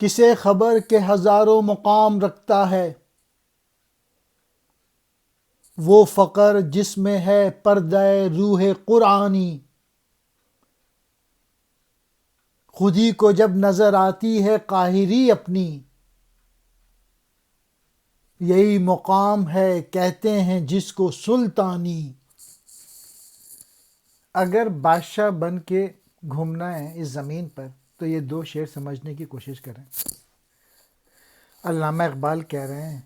کسے خبر کہ ہزاروں مقام رکھتا ہے، وہ فقر جس میں ہے پردہ روح قرآنی۔ خودی کو جب نظر آتی ہے قاہری اپنی، یہی مقام ہے کہتے ہیں جس کو سلطانی۔ اگر بادشاہ بن کے گھومنا ہے اس زمین پر تو یہ دو شعر سمجھنے کی کوشش کریں۔ علامہ اقبال کہہ رہے ہیں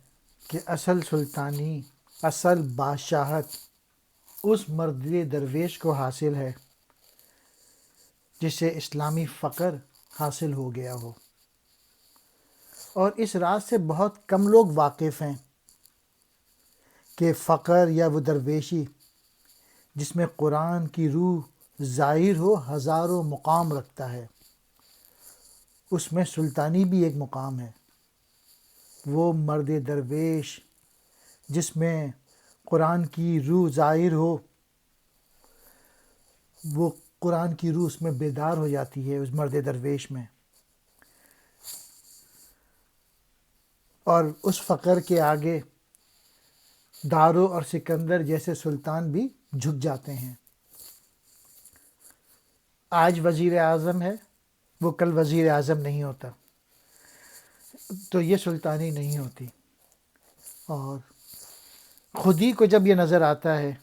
کہ اصل سلطانی، اصل بادشاہت اس مرد درویش کو حاصل ہے جسے اسلامی فقر حاصل ہو گیا ہو، اور اس راز سے بہت کم لوگ واقف ہیں کہ فقر یا وہ درویشی جس میں قرآن کی روح ظاہر ہو ہزاروں مقام رکھتا ہے، اس میں سلطانی بھی ایک مقام ہے۔ وہ مرد درویش جس میں قرآن کی روح ظاہر ہو، وہ قرآن کی روح اس میں بیدار ہو جاتی ہے اس مرد درویش میں، اور اس فقر کے آگے دارو اور سکندر جیسے سلطان بھی جھک جاتے ہیں۔ آج وزیر اعظم ہے، وہ کل وزیر اعظم نہیں ہوتا، تو یہ سلطانی نہیں ہوتی۔ اور خودی کو جب یہ نظر آتا ہے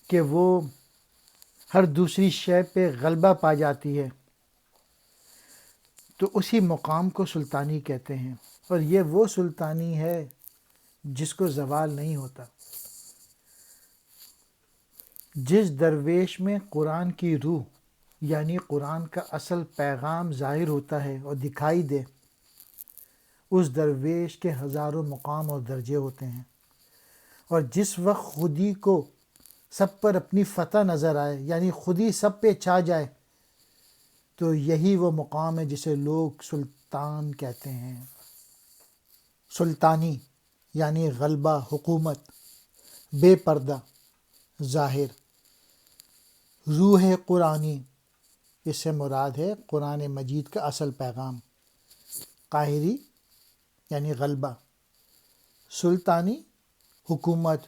کہ وہ ہر دوسری شے پہ غلبہ پا جاتی ہے، تو اسی مقام کو سلطانی کہتے ہیں، اور یہ وہ سلطانی ہے جس کو زوال نہیں ہوتا۔ جس درویش میں قرآن کی روح یعنی قرآن کا اصل پیغام ظاہر ہوتا ہے اور دکھائی دے، اس درویش کے ہزاروں مقام اور درجے ہوتے ہیں، اور جس وقت خودی کو سب پر اپنی فتح نظر آئے یعنی خودی سب پہ چھا جائے، تو یہی وہ مقام ہے جسے لوگ سلطان کہتے ہیں۔ سلطانی یعنی غلبہ، حکومت، بے پردہ، ظاہر۔ روح قرآنی، اس سے مراد ہے قرآن مجید کا اصل پیغام۔ قاہری یعنی غلبہ، سلطانی حکومت،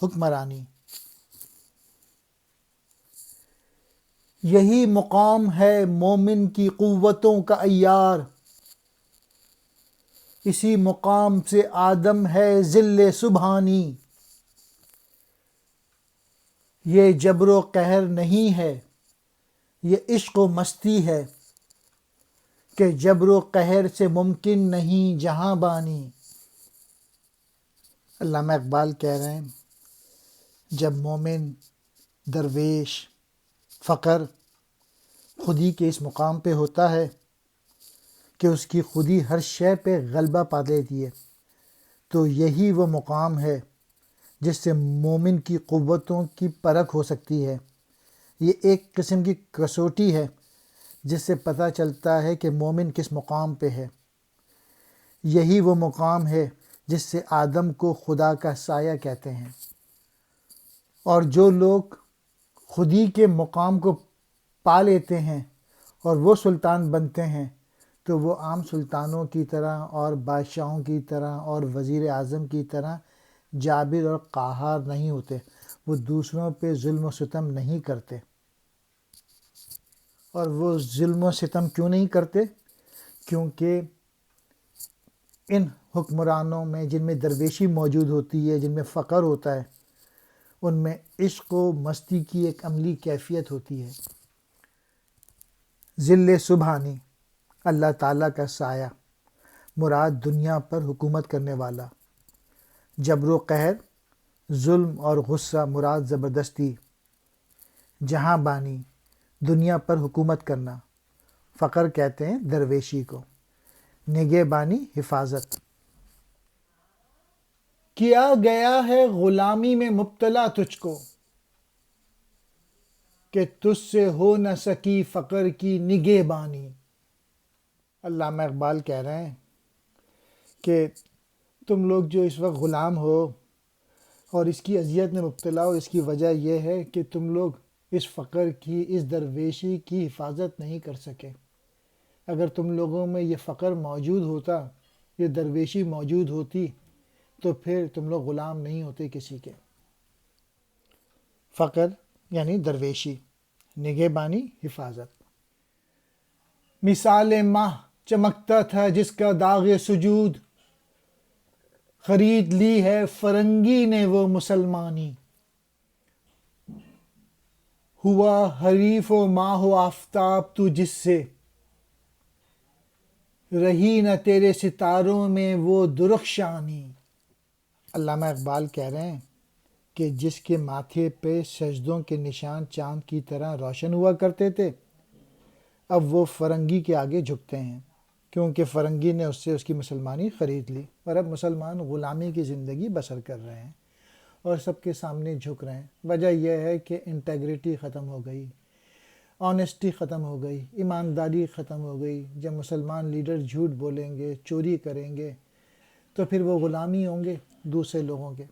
حکمرانی۔ یہی مقام ہے مومن کی قوتوں کا عیار، اسی مقام سے آدم ہے ذل سبحانی۔ یہ جبر و قہر نہیں ہے، یہ عشق و مستی ہے، کہ جبر و قہر سے ممکن نہیں جہاں بانی۔ علامہ اقبال کہہ رہے ہیں جب مومن، درویش، فقر خودی کے اس مقام پہ ہوتا ہے کہ اس کی خودی ہر شے پہ غلبہ پا لیتی ہے، تو یہی وہ مقام ہے جس سے مومن کی قوتوں کی پرکھ ہو سکتی ہے۔ یہ ایک قسم کی کسوٹی ہے جس سے پتہ چلتا ہے کہ مومن کس مقام پہ ہے۔ یہی وہ مقام ہے جس سے آدم کو خدا کا سایہ کہتے ہیں۔ اور جو لوگ خودی کے مقام کو پا لیتے ہیں اور وہ سلطان بنتے ہیں، تو وہ عام سلطانوں کی طرح اور بادشاہوں کی طرح اور وزیر اعظم کی طرح جابر اور قہار نہیں ہوتے، وہ دوسروں پہ ظلم و ستم نہیں کرتے۔ اور وہ ظلم و ستم کیوں نہیں کرتے؟ کیونکہ ان حکمرانوں میں جن میں درویشی موجود ہوتی ہے، جن میں فقر ہوتا ہے، ان میں عشق و مستی کی ایک عملی کیفیت ہوتی ہے۔ ذل سبحانی، اللہ تعالیٰ کا سایہ، مراد دنیا پر حکومت کرنے والا۔ جبر و قہر، ظلم اور غصہ، مراد زبردستی۔ جہاں بانی، دنیا پر حکومت کرنا۔ فقر کہتے ہیں درویشی کو۔ نگہ بانی، حفاظت۔ کیا گیا ہے غلامی میں مبتلا تجھ کو، کہ تجھ سے ہو نہ سکی فقر کی نگہ بانی۔ علامہ اقبال کہہ رہے ہیں کہ تم لوگ جو اس وقت غلام ہو اور اس کی اذیت میں مبتلا ہو، اس کی وجہ یہ ہے کہ تم لوگ اس فقر کی، اس درویشی کی حفاظت نہیں کر سکے۔ اگر تم لوگوں میں یہ فقر موجود ہوتا، یہ درویشی موجود ہوتی، تو پھر تم لوگ غلام نہیں ہوتے کسی کے۔ فقر یعنی درویشی، نگہبانی، حفاظت۔ مثال ماہ چمکتا تھا جس کا داغ سجود، خرید لی ہے فرنگی نے وہ مسلمانی۔ ہوا حریف و ماہ و آفتاب تو جس سے، رہی نہ تیرے ستاروں میں وہ درخشانی۔ علامہ اقبال کہہ رہے ہیں کہ جس کے ماتھے پہ سجدوں کے نشان چاند کی طرح روشن ہوا کرتے تھے، اب وہ فرنگی کے آگے جھکتے ہیں، کیونکہ فرنگی نے اس سے اس کی مسلمانی خرید لی، اور اب مسلمان غلامی کی زندگی بسر کر رہے ہیں اور سب کے سامنے جھک رہے ہیں۔ وجہ یہ ہے کہ انٹیگریٹی ختم ہو گئی، آنیسٹی ختم ہو گئی، ایمانداری ختم ہو گئی۔ جب مسلمان لیڈر جھوٹ بولیں گے، چوری کریں گے، تو پھر وہ غلامی ہوں گے دوسرے لوگوں کے۔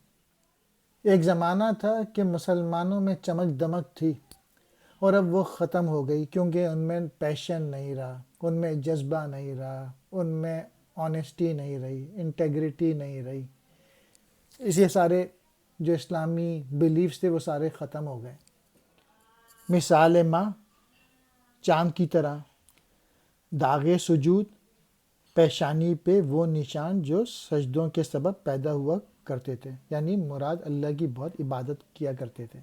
ایک زمانہ تھا کہ مسلمانوں میں چمک دمک تھی، اور اب وہ ختم ہو گئی، کیونکہ ان میں پیشن نہیں رہا، ان میں جذبہ نہیں رہا، ان میں آنیسٹی نہیں رہی، انٹیگریٹی نہیں رہی۔ یہ سارے جو اسلامی بیلیفز تھے وہ سارے ختم ہو گئے۔ مثال ماں چاند کی طرح، داغ سجود، پیشانی پہ وہ نشان جو سجدوں کے سبب پیدا ہوا کرتے تھے، یعنی مراد اللہ کی بہت عبادت کیا کرتے تھے۔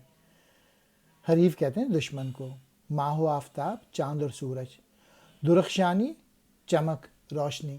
حریف کہتے ہیں دشمن کو، ماہ و آفتاب، چاند اور سورج، درخشانی، چمک، روشنی۔